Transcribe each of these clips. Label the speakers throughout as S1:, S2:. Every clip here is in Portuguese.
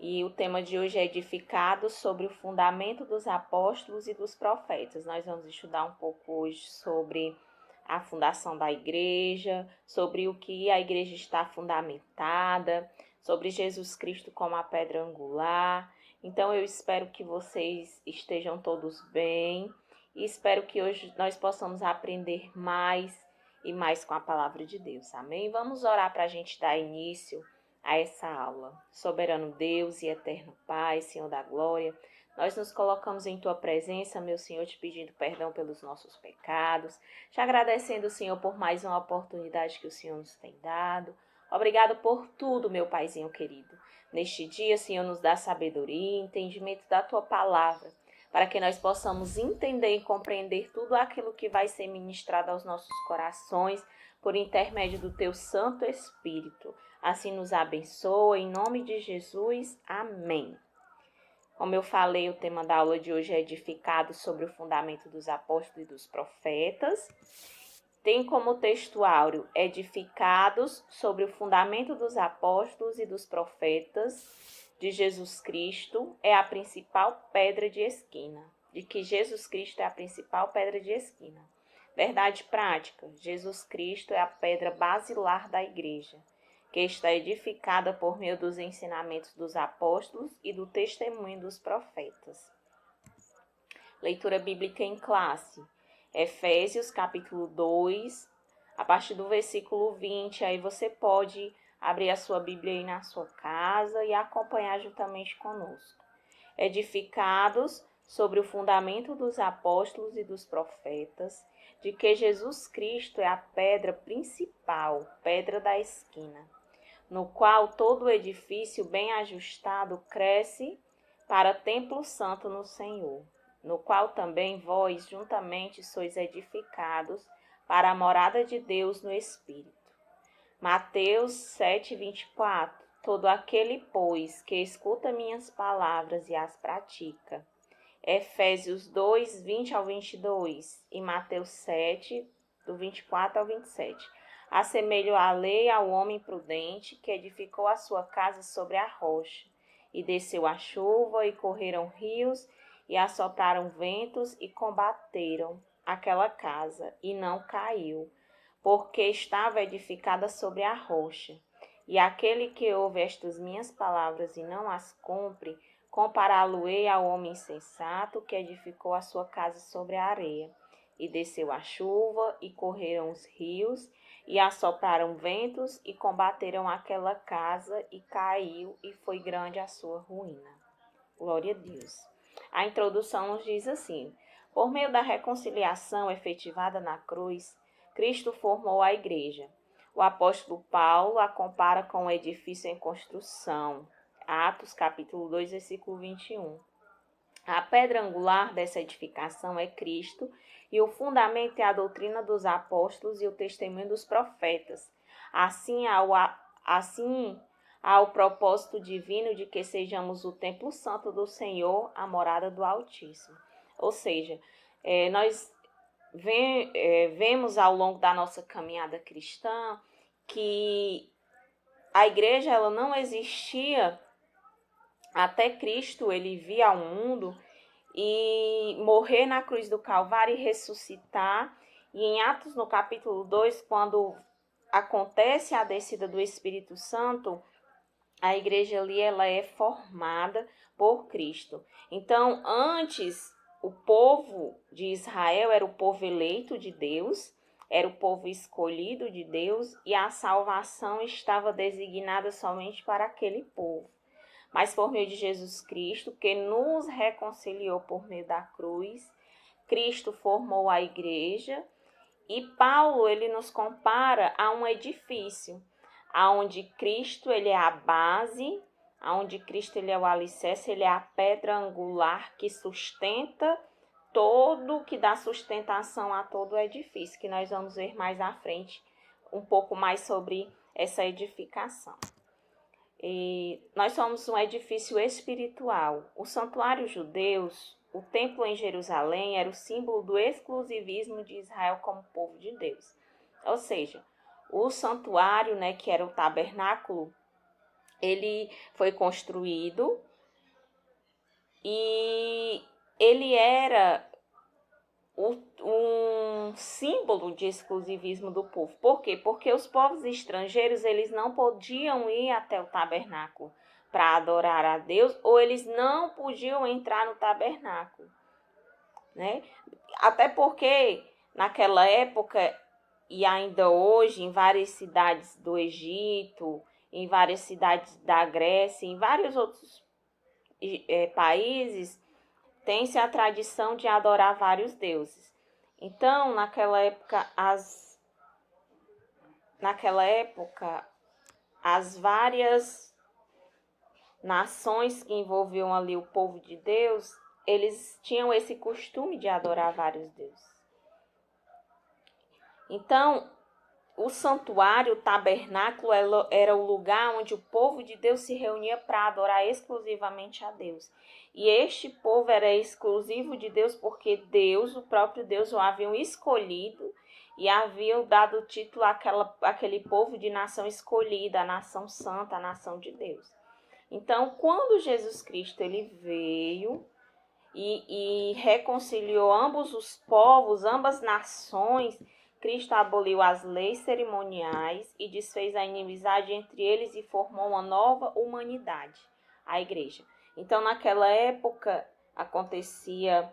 S1: E o tema de hoje é edificado sobre o fundamento dos apóstolos e dos profetas. Nós vamos estudar um pouco hoje sobre a fundação da igreja, sobre o que a igreja está fundamentada, sobre Jesus Cristo como a pedra angular. Então eu espero que vocês estejam todos bem e espero que hoje nós possamos aprender mais e mais com a palavra de Deus. Amém? Vamos orar para a gente dar início a essa aula. Soberano Deus e eterno Pai, Senhor da glória, nós nos colocamos em Tua presença, meu Senhor, te pedindo perdão pelos nossos pecados, te agradecendo, Senhor, por mais uma oportunidade que o Senhor nos tem dado. Obrigado por tudo, meu Paizinho querido. Neste dia, Senhor, nos dá sabedoria e entendimento da Tua palavra, para que nós possamos entender e compreender tudo aquilo que vai ser ministrado aos nossos corações por intermédio do Teu Santo Espírito. Assim nos abençoa, em nome de Jesus. Amém. Como eu falei, o tema da aula de hoje é edificado sobre o fundamento dos apóstolos e dos profetas. Tem como texto áureo edificados sobre o fundamento dos apóstolos e dos profetas de Jesus Cristo é a principal pedra de esquina. De que Jesus Cristo é a principal pedra de esquina. Verdade prática, Jesus Cristo é a pedra basilar da igreja, que está edificada por meio dos ensinamentos dos apóstolos e do testemunho dos profetas. Leitura bíblica em classe. Efésios, capítulo 2, a partir do versículo 20. Aí você pode abrir a sua Bíblia aí na sua casa e acompanhar juntamente conosco. Edificados sobre o fundamento dos apóstolos e dos profetas, de que Jesus Cristo é a pedra principal, pedra da esquina, no qual todo o edifício bem ajustado cresce para templo santo no Senhor, no qual também vós juntamente sois edificados para a morada de Deus no Espírito. Mateus 7:24. Todo aquele, pois, que escuta minhas palavras e as pratica. Efésios 2, 20 ao 22 e Mateus 7, do 24 ao 27. Assemelho a lei ao homem prudente que edificou a sua casa sobre a rocha, e desceu a chuva, e correram rios, e assopraram ventos, e combateram aquela casa, e não caiu, porque estava edificada sobre a rocha. E aquele que ouve estas minhas palavras e não as cumpre, compará-lo-ei ao homem insensato que edificou a sua casa sobre a areia. E desceu a chuva, e correram os rios, e assopraram ventos, e combateram aquela casa, e caiu, e foi grande a sua ruína. Glória a Deus. A introdução nos diz assim: por meio da reconciliação efetivada na cruz, Cristo formou a igreja. O apóstolo Paulo a compara com um edifício em construção. Atos, capítulo 2, versículo 21. A pedra angular dessa edificação é Cristo, e o fundamento é a doutrina dos apóstolos e o testemunho dos profetas. Assim, há o propósito divino de que sejamos o templo santo do Senhor, a morada do Altíssimo. Ou seja, nós vemos ao longo da nossa caminhada cristã que a igreja ela não existia até Cristo ele vir ao mundo e morrer na cruz do Calvário e ressuscitar. E em Atos, no capítulo 2, quando acontece a descida do Espírito Santo, a igreja ali ela é formada por Cristo. Então, antes, o povo de Israel era o povo eleito de Deus, era o povo escolhido de Deus, e a salvação estava designada somente para aquele povo. Mas por meio de Jesus Cristo, que nos reconciliou por meio da cruz, Cristo formou a igreja, e Paulo ele nos compara a um edifício, aonde Cristo ele é a base, aonde Cristo ele é o alicerce, ele é a pedra angular que sustenta todo, que dá sustentação a todo o edifício, que nós vamos ver mais à frente um pouco mais sobre essa edificação. E nós somos um edifício espiritual. O santuário judeus, o templo em Jerusalém, era o símbolo do exclusivismo de Israel como povo de Deus. Ou seja, o santuário, que era o tabernáculo, ele foi construído e ele era um símbolo de exclusivismo do povo. Por quê? Porque os povos estrangeiros, eles não podiam ir até o tabernáculo para adorar a Deus, ou eles não podiam entrar no tabernáculo, né? Até porque naquela época e ainda hoje em várias cidades do Egito, em várias cidades da Grécia, em vários outros países, tem-se a tradição de adorar vários deuses. Então, naquela época, as várias nações que envolviam ali o povo de Deus, eles tinham esse costume de adorar vários deuses. Então, o santuário, o tabernáculo, era o lugar onde o povo de Deus se reunia para adorar exclusivamente a Deus. E este povo era exclusivo de Deus porque Deus, o próprio Deus, o haviam escolhido e haviam dado o título àquele povo de nação escolhida, a nação santa, a nação de Deus. Então, quando Jesus Cristo ele veio e reconciliou ambos os povos, ambas nações, Cristo aboliu as leis cerimoniais e desfez a inimizade entre eles e formou uma nova humanidade, a igreja. Então, naquela época, acontecia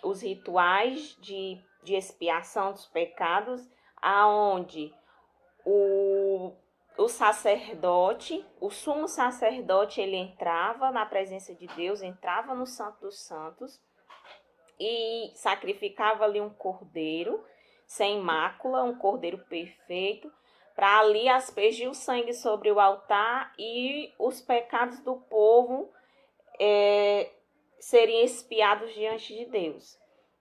S1: os rituais de expiação dos pecados, aonde o sacerdote, o sumo sacerdote, ele entrava na presença de Deus, entrava no Santo dos Santos e sacrificava ali um cordeiro sem mácula, um cordeiro perfeito, para ali aspergir o sangue sobre o altar e os pecados do povo seriam expiados diante de Deus.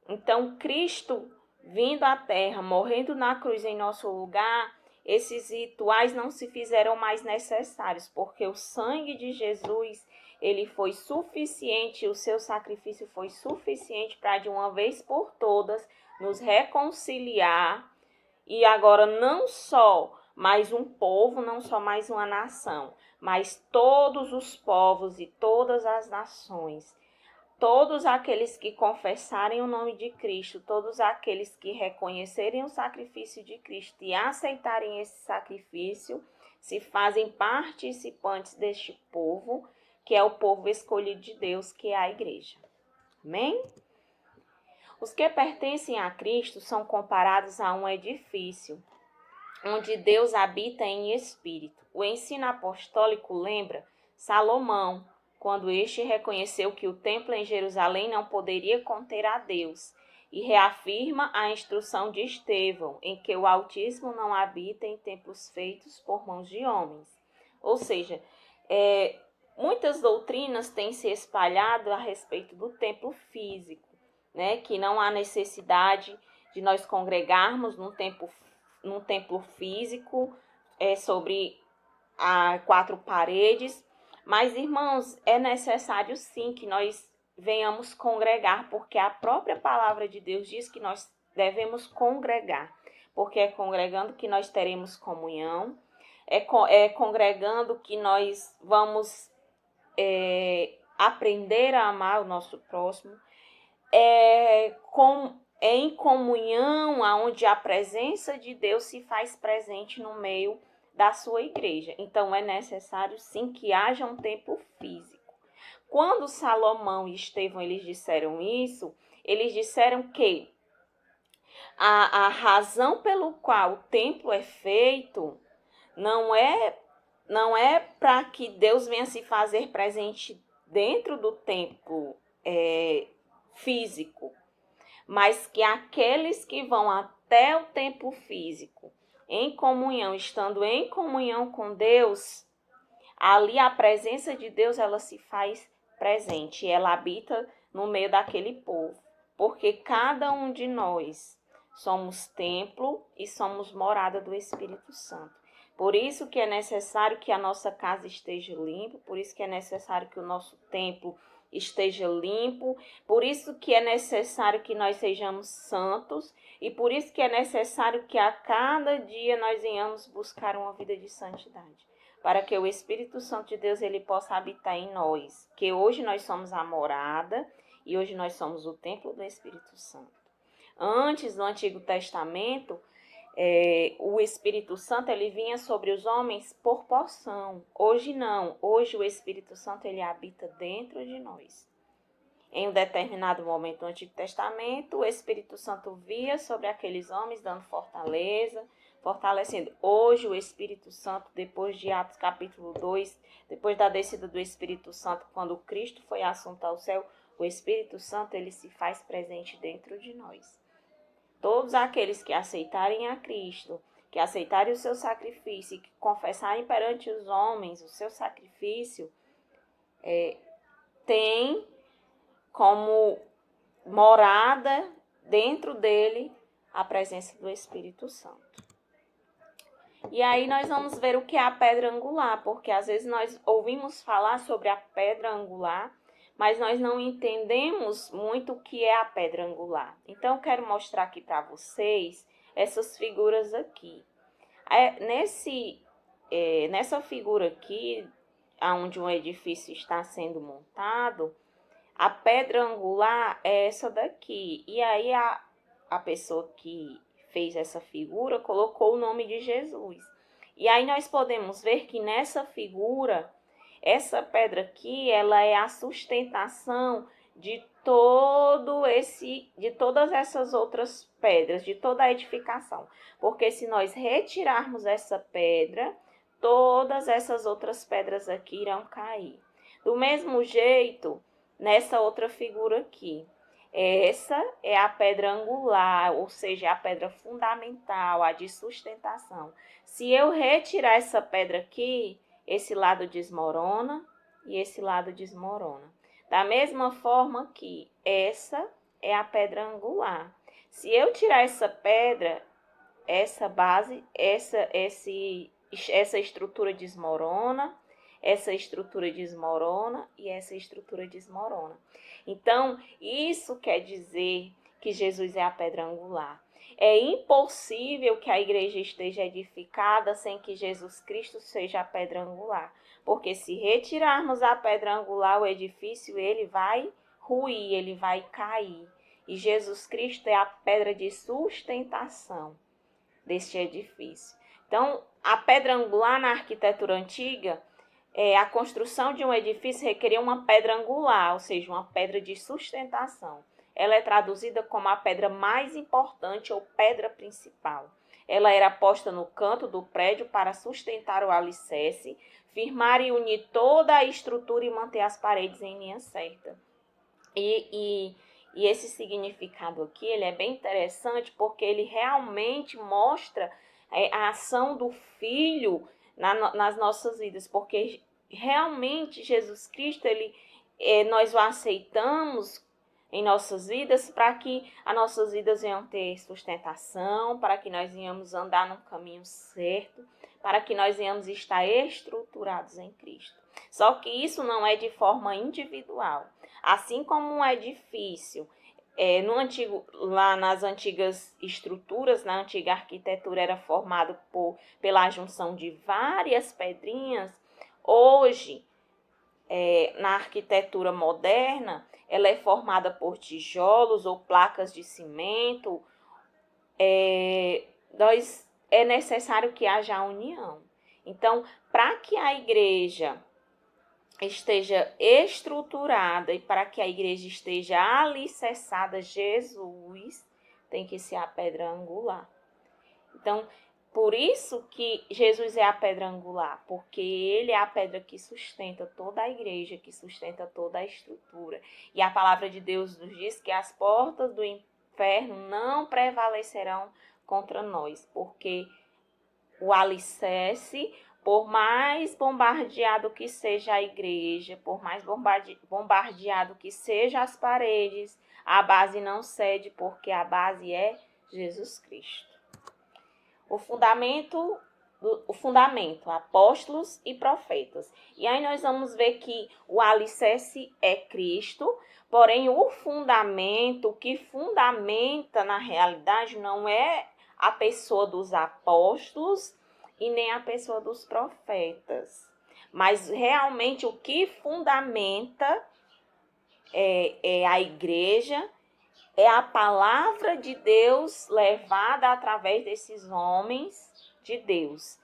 S1: Então, Cristo vindo à terra, morrendo na cruz em nosso lugar, esses rituais não se fizeram mais necessários, porque o sangue de Jesus, ele foi suficiente, o seu sacrifício foi suficiente para de uma vez por todas nos reconciliar, e agora não só mais um povo, não só mais uma nação, mas todos os povos e todas as nações, todos aqueles que confessarem o nome de Cristo, todos aqueles que reconhecerem o sacrifício de Cristo e aceitarem esse sacrifício, se fazem participantes deste povo, que é o povo escolhido de Deus, que é a igreja. Amém? Os que pertencem a Cristo são comparados a um edifício, onde Deus habita em espírito. O ensino apostólico lembra Salomão, quando este reconheceu que o templo em Jerusalém não poderia conter a Deus, e reafirma a instrução de Estevão, em que o Altíssimo não habita em templos feitos por mãos de homens. Ou seja, muitas doutrinas têm se espalhado a respeito do templo físico, né? Que não há necessidade de nós congregarmos num templo físico, sobre 4 paredes. Mas, irmãos, é necessário sim que nós venhamos congregar, porque a própria palavra de Deus diz que nós devemos congregar, porque é congregando que nós teremos comunhão, é congregando que nós vamos aprender a amar o nosso próximo, é em comunhão, onde a presença de Deus se faz presente no meio da sua igreja. Então, é necessário, sim, que haja um templo físico. Quando Salomão e Estevão eles disseram isso, eles disseram que a razão pelo qual o templo é feito não é para que Deus venha se fazer presente dentro do templo físico, mas que aqueles que vão até o templo físico em comunhão, estando em comunhão com Deus, ali a presença de Deus ela se faz presente, ela habita no meio daquele povo, porque cada um de nós somos templo e somos morada do Espírito Santo. Por isso que é necessário que a nossa casa esteja limpa, por isso que é necessário que o nosso templo esteja limpo, por isso que é necessário que nós sejamos santos e por isso que é necessário que a cada dia nós venhamos buscar uma vida de santidade, para que o Espírito Santo de Deus ele possa habitar em nós, que hoje nós somos a morada e hoje nós somos o templo do Espírito Santo. Antes, no Antigo Testamento, o Espírito Santo ele vinha sobre os homens por porção. Hoje não. Hoje o Espírito Santo ele habita dentro de nós. Em um determinado momento do Antigo Testamento, o Espírito Santo via sobre aqueles homens, dando fortalecendo. Hoje o Espírito Santo, depois de Atos capítulo 2, depois da descida do Espírito Santo, quando Cristo foi assunto ao céu, o Espírito Santo ele se faz presente dentro de nós. Todos aqueles que aceitarem a Cristo, que aceitarem o seu sacrifício e que confessarem perante os homens o seu sacrifício, tem como morada dentro dele a presença do Espírito Santo. E aí nós vamos ver o que é a pedra angular, porque às vezes nós ouvimos falar sobre a pedra angular, mas nós não entendemos muito o que é a pedra angular. Então, eu quero mostrar aqui para vocês essas figuras aqui. Nessa figura aqui, onde um edifício está sendo montado, a pedra angular é essa daqui. E aí, a pessoa que fez essa figura colocou o nome de Jesus. E aí, nós podemos ver que nessa figura, essa pedra aqui, ela é a sustentação de todas essas outras pedras, de toda a edificação. Porque se nós retirarmos essa pedra, todas essas outras pedras aqui irão cair. Do mesmo jeito, nessa outra figura aqui, essa é a pedra angular, ou seja, a pedra fundamental, a de sustentação. Se eu retirar essa pedra aqui, esse lado desmorona e esse lado desmorona. Da mesma forma que essa é a pedra angular. Se eu tirar essa pedra, essa base, essa estrutura desmorona, essa estrutura desmorona e essa estrutura desmorona. Então, isso quer dizer que Jesus é a pedra angular. É impossível que a igreja esteja edificada sem que Jesus Cristo seja a pedra angular. Porque se retirarmos a pedra angular, o edifício ele vai ruir, ele vai cair. E Jesus Cristo é a pedra de sustentação deste edifício. Então, a pedra angular na arquitetura antiga, a construção de um edifício requeria uma pedra angular, ou seja, uma pedra de sustentação. Ela é traduzida como a pedra mais importante ou pedra principal. Ela era posta no canto do prédio para sustentar o alicerce, firmar e unir toda a estrutura e manter as paredes em linha certa. E esse significado aqui ele é bem interessante porque ele realmente mostra a ação do Filho nas nossas vidas, porque realmente Jesus Cristo, nós o aceitamos em nossas vidas para que as nossas vidas venham ter sustentação, para que nós venhamos andar no caminho certo, para que nós venhamos estar estruturados em Cristo. Só que isso não é de forma individual. Assim como um edifício, lá nas antigas estruturas, na antiga arquitetura, era formado pela junção de várias pedrinhas, hoje, na arquitetura moderna, ela é formada por tijolos ou placas de cimento. É necessário que haja união. Então, para que a igreja esteja estruturada e para que a igreja esteja alicerçada, Jesus tem que ser a pedra angular. Então, por isso que Jesus é a pedra angular, porque ele é a pedra que sustenta toda a igreja, que sustenta toda a estrutura. E a palavra de Deus nos diz que as portas do inferno não prevalecerão contra nós, porque o alicerce, por mais bombardeado que seja a igreja, por mais bombardeado que sejam as paredes, a base não cede, porque a base é Jesus Cristo. O fundamento, apóstolos e profetas. E aí nós vamos ver que o alicerce é Cristo, porém o fundamento, o que fundamenta na realidade não é a pessoa dos apóstolos e nem a pessoa dos profetas. Mas realmente o que fundamenta a igreja é a palavra de Deus levada através desses homens de Deus,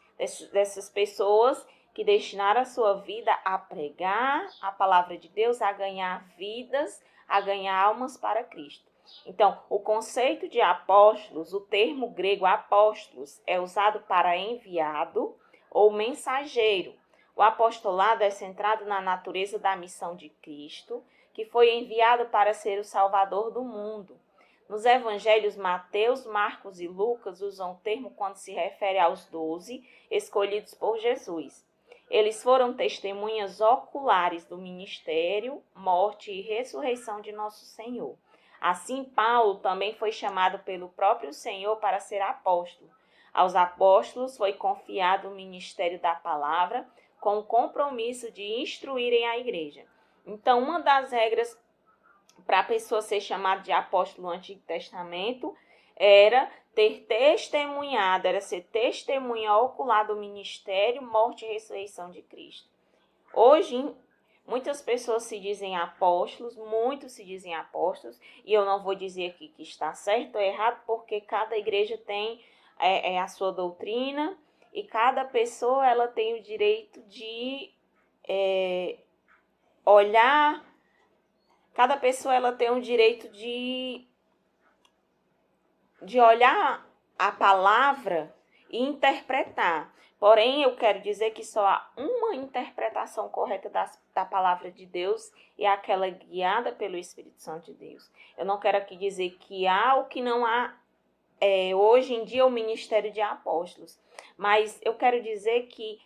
S1: dessas pessoas que destinaram a sua vida a pregar a palavra de Deus, a ganhar vidas, a ganhar almas para Cristo. Então, o conceito de apóstolos, o termo grego apóstolos, é usado para enviado ou mensageiro. O apostolado é centrado na natureza da missão de Cristo, que foi enviado para ser o Salvador do mundo. Nos evangelhos Mateus, Marcos e Lucas usam o termo quando se refere aos 12 escolhidos por Jesus. Eles foram testemunhas oculares do ministério, morte e ressurreição de nosso Senhor. Assim, Paulo também foi chamado pelo próprio Senhor para ser apóstolo. Aos apóstolos foi confiado o ministério da palavra, com o compromisso de instruírem a igreja. Então, uma das regras para a pessoa ser chamada de apóstolo no Antigo Testamento era ter testemunhado, era ser testemunha ocular do ministério, morte e ressurreição de Cristo. Hoje, muitas pessoas se dizem apóstolos, muitos se dizem apóstolos, e eu não vou dizer aqui que está certo ou errado, porque cada igreja tem a sua doutrina, e cada pessoa ela tem o direito de olhar, cada pessoa ela tem o direito de olhar a palavra e interpretar. Porém, eu quero dizer que só há uma interpretação correta da palavra de Deus e é aquela guiada pelo Espírito Santo de Deus. Eu não quero aqui dizer que há ou que não há hoje em dia o ministério de apóstolos, mas eu quero dizer que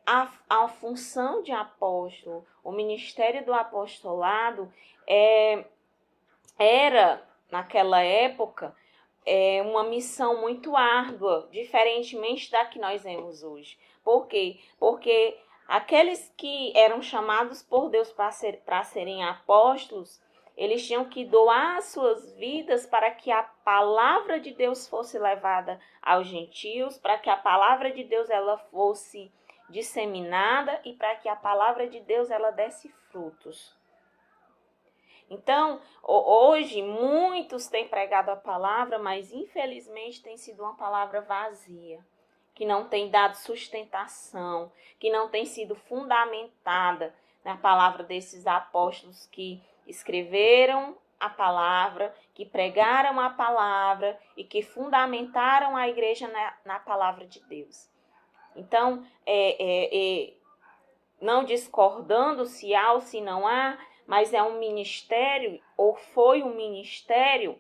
S1: a função de apóstolo, o ministério do apostolado era, naquela época, uma missão muito árdua, diferentemente da que nós vemos hoje. Por quê? Porque aqueles que eram chamados por Deus para serem apóstolos, eles tinham que doar suas vidas para que a palavra de Deus fosse levada aos gentios, para que a palavra de Deus ela fosse disseminada e para que a palavra de Deus ela desse frutos. Então, hoje, muitos têm pregado a palavra, mas infelizmente tem sido uma palavra vazia, que não tem dado sustentação, que não tem sido fundamentada na palavra desses apóstolos que escreveram a palavra, que pregaram a palavra e que fundamentaram a igreja na palavra de Deus. Então, não discordando se há ou se não há, mas é um ministério, ou foi um ministério,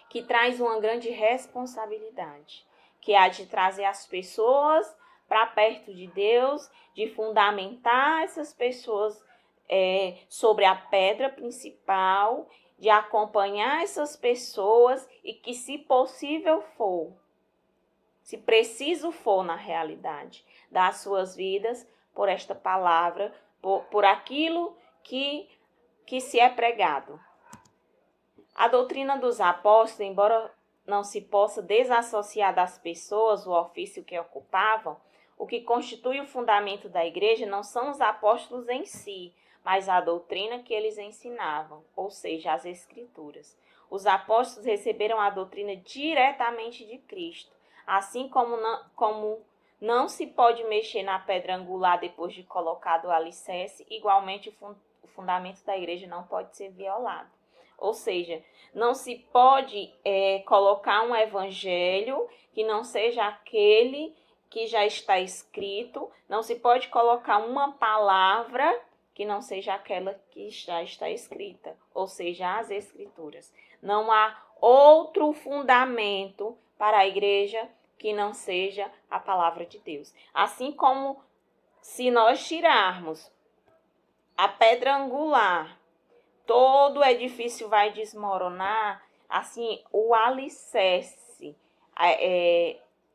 S1: que traz uma grande responsabilidade, que é a de trazer as pessoas para perto de Deus, de fundamentar essas pessoas sobre a pedra principal, de acompanhar essas pessoas e que, se possível for, se preciso for na realidade, dar suas vidas por esta palavra, por aquilo que se é pregado. A doutrina dos apóstolos, embora não se possa desassociar das pessoas o ofício que ocupavam, o que constitui o fundamento da igreja não são os apóstolos em si, mas a doutrina que eles ensinavam, ou seja, as escrituras. Os apóstolos receberam a doutrina diretamente de Cristo, assim como não se pode mexer na pedra angular depois de colocado o alicerce, igualmente o fundamento da igreja não pode ser violado. Ou seja, não se pode colocar um evangelho que não seja aquele que já está escrito, não se pode colocar uma palavra que não seja aquela que já está escrita, ou seja, as escrituras. Não há outro fundamento para a igreja que não seja a palavra de Deus. Assim como se nós tirarmos a pedra angular, todo o edifício vai desmoronar, assim, o alicerce,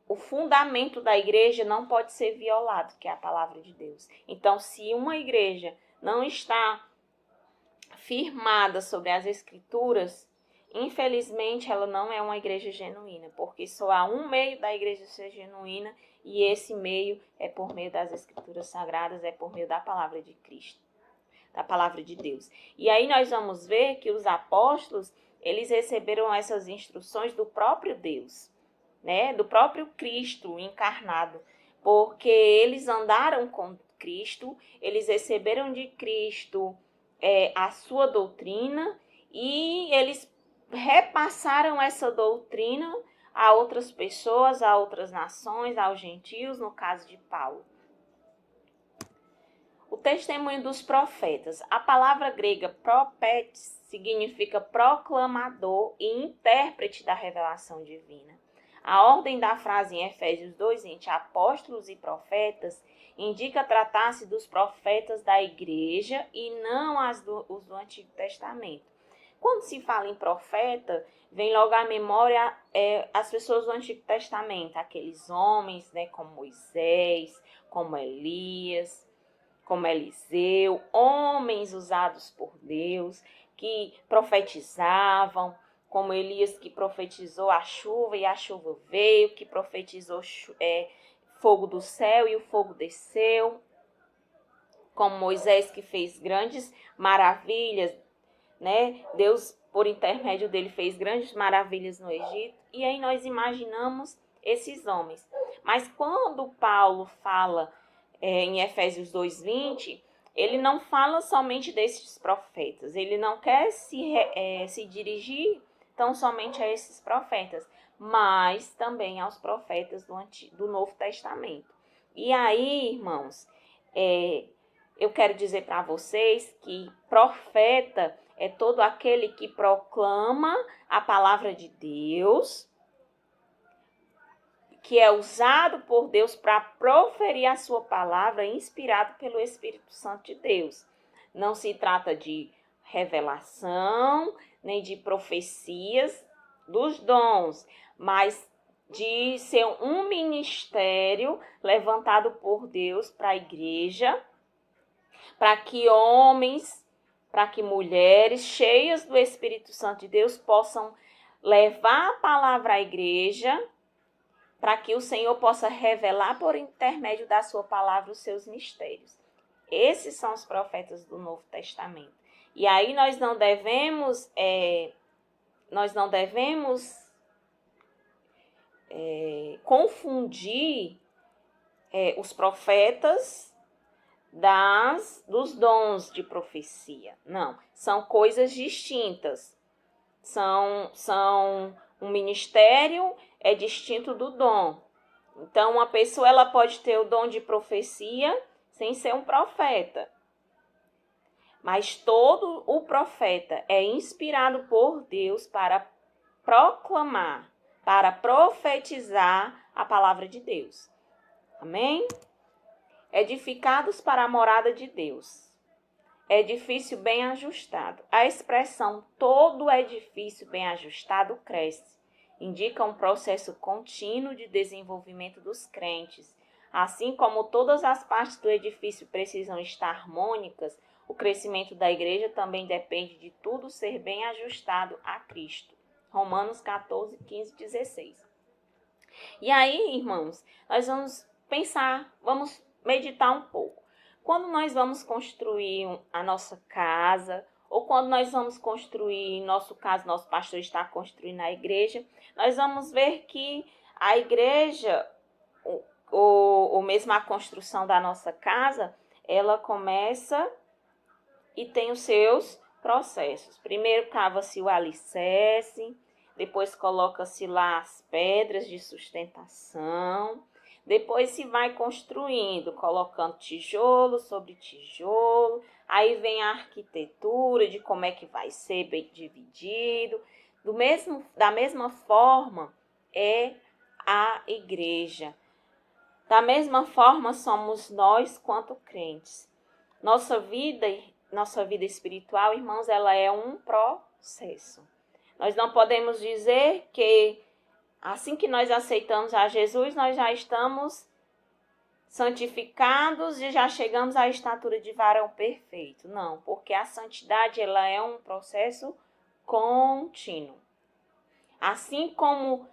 S1: o fundamento da igreja não pode ser violado, que é a palavra de Deus. Então, se uma igreja não está firmada sobre as escrituras, infelizmente, ela não é uma igreja genuína, porque só há um meio da igreja ser genuína, e esse meio é por meio das Escrituras Sagradas, é por meio da palavra de Cristo, da palavra de Deus. E aí nós vamos ver que os apóstolos, eles receberam essas instruções do próprio Deus, né? Do próprio Cristo encarnado, porque eles andaram com Cristo, eles receberam de Cristo a sua doutrina, e eles repassaram essa doutrina a outras pessoas, a outras nações, aos gentios, no caso de Paulo. O testemunho dos profetas. A palavra grega propétes significa proclamador e intérprete da revelação divina. A ordem da frase em Efésios 2:20, apóstolos e profetas, indica tratar-se dos profetas da igreja e não os do Antigo Testamento. Quando se fala em profeta, vem logo à memória as pessoas do Antigo Testamento, aqueles homens, né, como Moisés, como Elias, como Eliseu, homens usados por Deus, que profetizavam, como Elias, que profetizou a chuva e a chuva veio, que profetizou fogo do céu e o fogo desceu, como Moisés, que fez grandes maravilhas, né? Deus, por intermédio dele, fez grandes maravilhas no Egito, e aí nós imaginamos esses homens. Mas quando Paulo fala em Efésios 2:20, ele não fala somente desses profetas, ele não quer se dirigir tão somente a esses profetas, mas também aos profetas do Novo Testamento. E aí, irmãos, eu quero dizer para vocês que profeta é todo aquele que proclama a palavra de Deus, que é usado por Deus para proferir a sua palavra, inspirado pelo Espírito Santo de Deus. Não se trata de revelação, nem de profecias dos dons, mas de ser um ministério levantado por Deus para a igreja, para que homens, para que mulheres cheias do Espírito Santo de Deus possam levar a palavra à igreja, para que o Senhor possa revelar por intermédio da sua palavra os seus mistérios. Esses são os profetas do Novo Testamento. E aí nós não devemos confundir os profetas dos dons de profecia. Não, são coisas distintas. São um ministério é distinto do dom. Então, uma pessoa ela pode ter o dom de profecia sem ser um profeta. Mas todo o profeta é inspirado por Deus para proclamar, para profetizar a palavra de Deus. Amém? Edificados para a morada de Deus. Edifício bem ajustado. A expressão todo edifício bem ajustado cresce. Indica um processo contínuo de desenvolvimento dos crentes. Assim como todas as partes do edifício precisam estar harmônicas, o crescimento da igreja também depende de tudo ser bem ajustado a Cristo. Romanos 14, 15, 16. E aí, irmãos, nós vamos pensar, vamos meditar um pouco. Quando nós vamos construir a nossa casa, ou quando nós vamos construir, em nosso caso, nosso pastor está construindo a igreja, nós vamos ver que a igreja, ou mesmo a construção da nossa casa, ela começa e tem os seus processos. Primeiro cava-se o alicerce, depois coloca-se lá as pedras de sustentação, depois se vai construindo, colocando tijolo sobre tijolo, aí vem a arquitetura de como é que vai ser bem dividido. Da mesma forma é a igreja. Da mesma forma somos nós quanto crentes. Nossa vida espiritual, irmãos, ela é um processo. Nós não podemos dizer que assim que nós aceitamos a Jesus, nós já estamos santificados e já chegamos à estatura de varão perfeito. Não, porque a santidade ela é um processo contínuo. Assim como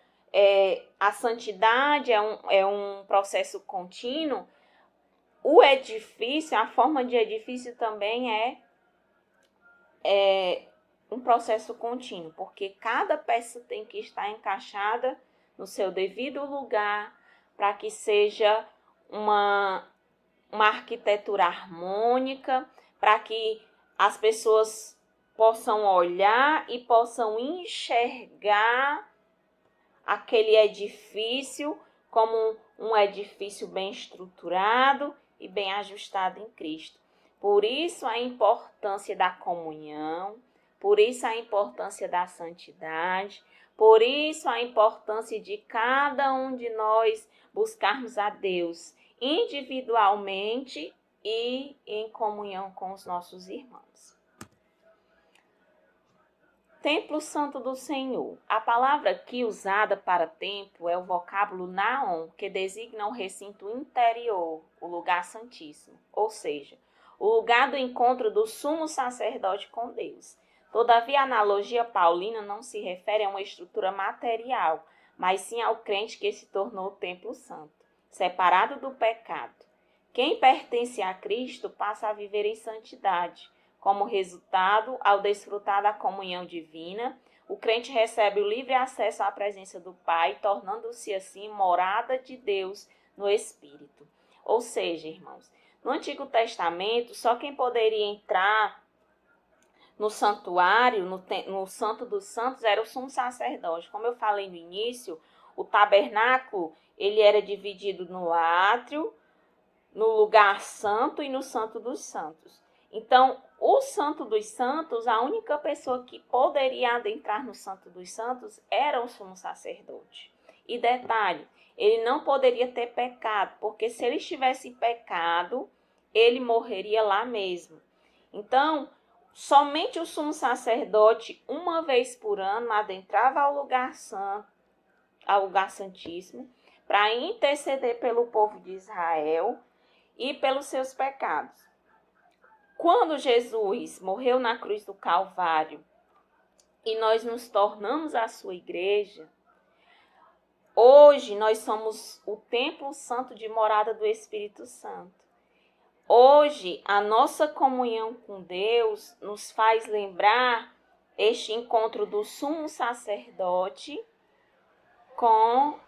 S1: a santidade é um processo contínuo, o edifício, a forma de edifício também é um processo contínuo, porque cada peça tem que estar encaixada no seu devido lugar para que seja uma arquitetura harmônica, para que as pessoas possam olhar e possam enxergar aquele edifício como um edifício bem estruturado e bem ajustado em Cristo. Por isso a importância da comunhão, por isso a importância da santidade, por isso a importância de cada um de nós buscarmos a Deus individualmente e em comunhão com os nossos irmãos. Templo Santo do Senhor. A palavra aqui usada para templo é o vocábulo naon, que designa o recinto interior, o lugar santíssimo, ou seja, o lugar do encontro do sumo sacerdote com Deus. Todavia, a analogia paulina não se refere a uma estrutura material, mas sim ao crente que se tornou o templo santo, separado do pecado. Quem pertence a Cristo passa a viver em santidade. Como resultado, ao desfrutar da comunhão divina, o crente recebe o livre acesso à presença do Pai, tornando-se assim morada de Deus no Espírito. Ou seja, irmãos, no Antigo Testamento, só quem poderia entrar no santuário, no Santo dos Santos, era o sumo sacerdote. Como eu falei no início, o tabernáculo ele era dividido no átrio, no lugar santo e no Santo dos Santos. Então, o Santo dos Santos, a única pessoa que poderia adentrar no Santo dos Santos era o sumo sacerdote. E detalhe, ele não poderia ter pecado, porque se ele tivesse pecado, ele morreria lá mesmo. Então, somente o sumo sacerdote, uma vez por ano, adentrava ao lugar santo, ao lugar santíssimo, para interceder pelo povo de Israel e pelos seus pecados. Quando Jesus morreu na cruz do Calvário e nós nos tornamos a sua igreja, hoje nós somos o templo santo de morada do Espírito Santo. Hoje a nossa comunhão com Deus nos faz lembrar este encontro do sumo sacerdote com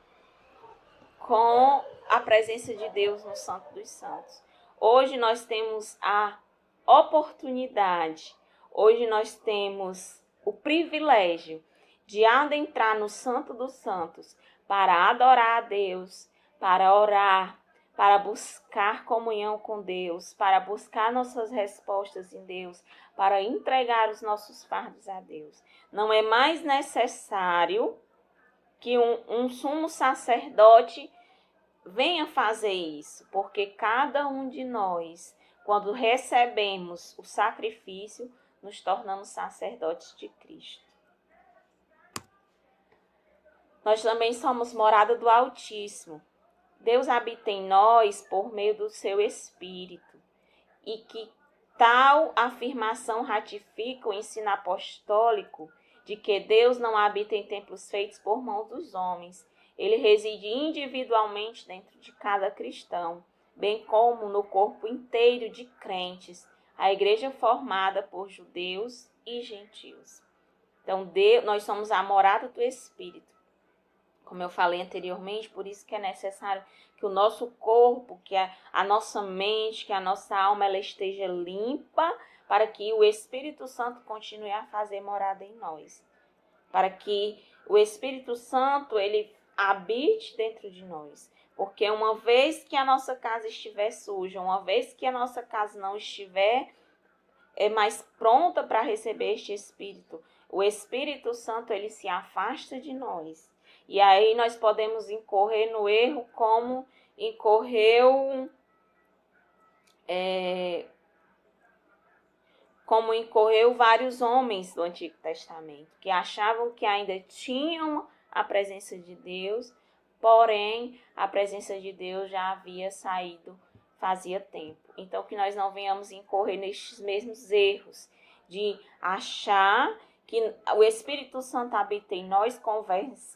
S1: a presença de Deus no Santo dos Santos. Hoje nós temos a oportunidade, hoje nós temos o privilégio de adentrar no Santo dos Santos para adorar a Deus, para orar, para buscar comunhão com Deus, para buscar nossas respostas em Deus, para entregar os nossos fardos a Deus. Não é mais necessário que um sumo sacerdote venha fazer isso, porque cada um de nós, quando recebemos o sacrifício, nos tornamos sacerdotes de Cristo. Nós também somos morada do Altíssimo. Deus habita em nós por meio do seu Espírito. E que tal afirmação ratifica o ensino apostólico de que Deus não habita em templos feitos por mãos dos homens. Ele reside individualmente dentro de cada cristão, bem como no corpo inteiro de crentes, a igreja formada por judeus e gentios. Então, nós somos a morada do Espírito. Como eu falei anteriormente, por isso que é necessário que o nosso corpo, que a nossa mente, que a nossa alma ela esteja limpa, para que o Espírito Santo continue a fazer morada em nós. Para que o Espírito Santo ele habite dentro de nós. Porque uma vez que a nossa casa estiver suja, uma vez que a nossa casa não estiver mais pronta para receber este Espírito, o Espírito Santo ele se afasta de nós. E aí nós podemos incorrer no erro como incorreu vários homens do Antigo Testamento, que achavam que ainda tinham a presença de Deus, porém a presença de Deus já havia saído fazia tempo. Então que nós não venhamos incorrer nestes mesmos erros de achar que o Espírito Santo habita em nós,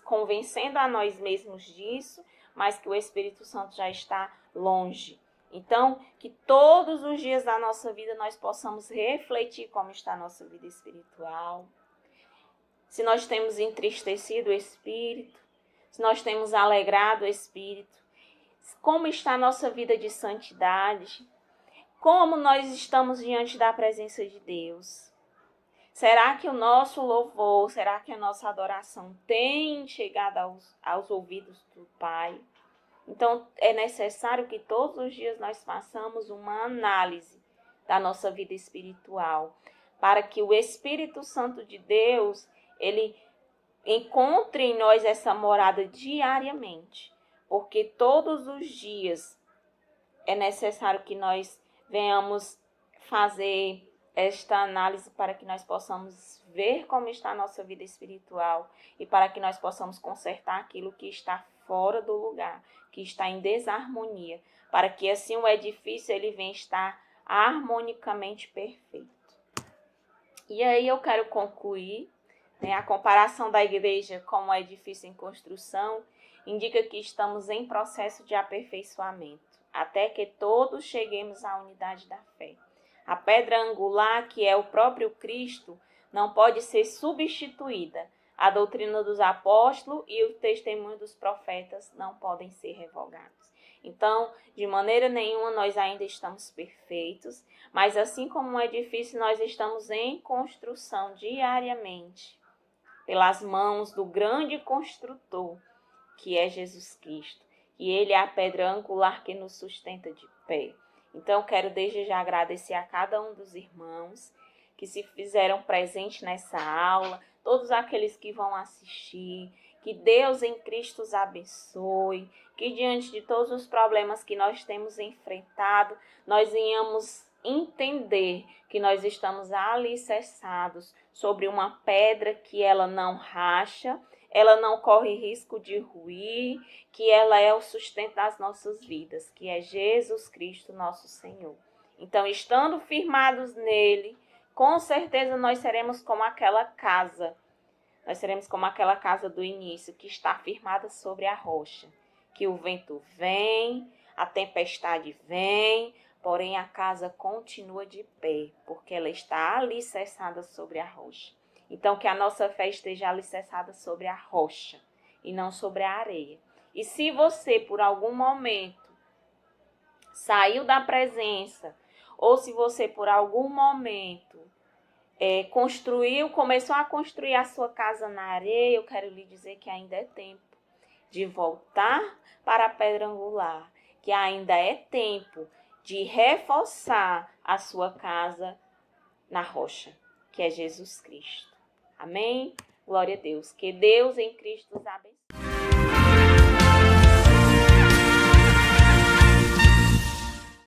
S1: convencendo a nós mesmos disso, mas que o Espírito Santo já está longe. Então, que todos os dias da nossa vida nós possamos refletir como está a nossa vida espiritual. Se nós temos entristecido o Espírito, se nós temos alegrado o Espírito, como está a nossa vida de santidade, como nós estamos diante da presença de Deus. Será que o nosso louvor, será que a nossa adoração tem chegado aos ouvidos do Pai? Então, é necessário que todos os dias nós façamos uma análise da nossa vida espiritual, para que o Espírito Santo de Deus, ele encontre em nós essa morada diariamente, porque todos os dias é necessário que nós venhamos fazer esta análise para que nós possamos ver como está a nossa vida espiritual e para que nós possamos consertar aquilo que está fora do lugar, que está em desarmonia, para que assim o edifício ele venha estar harmonicamente perfeito. E aí eu quero concluir, a comparação da igreja com um edifício em construção indica que estamos em processo de aperfeiçoamento, até que todos cheguemos à unidade da fé. A pedra angular, que é o próprio Cristo, não pode ser substituída. A doutrina dos apóstolos e o testemunho dos profetas não podem ser revogados. Então, de maneira nenhuma nós ainda estamos perfeitos, mas assim como um edifício, nós estamos em construção diariamente, pelas mãos do grande construtor, que é Jesus Cristo. E ele é a pedra angular que nos sustenta de pé. Então, quero desde já agradecer a cada um dos irmãos que se fizeram presente nessa aula, todos aqueles que vão assistir, que Deus em Cristo os abençoe, que diante de todos os problemas que nós temos enfrentado, nós venhamos entender que nós estamos alicerçados sobre uma pedra que ela não racha, ela não corre risco de ruir, que ela é o sustento das nossas vidas, que é Jesus Cristo, nosso Senhor. Então, estando firmados nele, com certeza nós seremos como aquela casa. Nós seremos como aquela casa do início, que está firmada sobre a rocha. Que o vento vem, a tempestade vem, porém a casa continua de pé, porque ela está alicerçada sobre a rocha. Então, que a nossa fé esteja alicerçada sobre a rocha e não sobre a areia. E se você, por algum momento, saiu da presença, ou se você, por algum momento, começou a construir a sua casa na areia, eu quero lhe dizer que ainda é tempo de voltar para a pedra angular, que ainda é tempo de reforçar a sua casa na rocha, que é Jesus Cristo. Amém? Glória a Deus. Que Deus em Cristo os abençoe.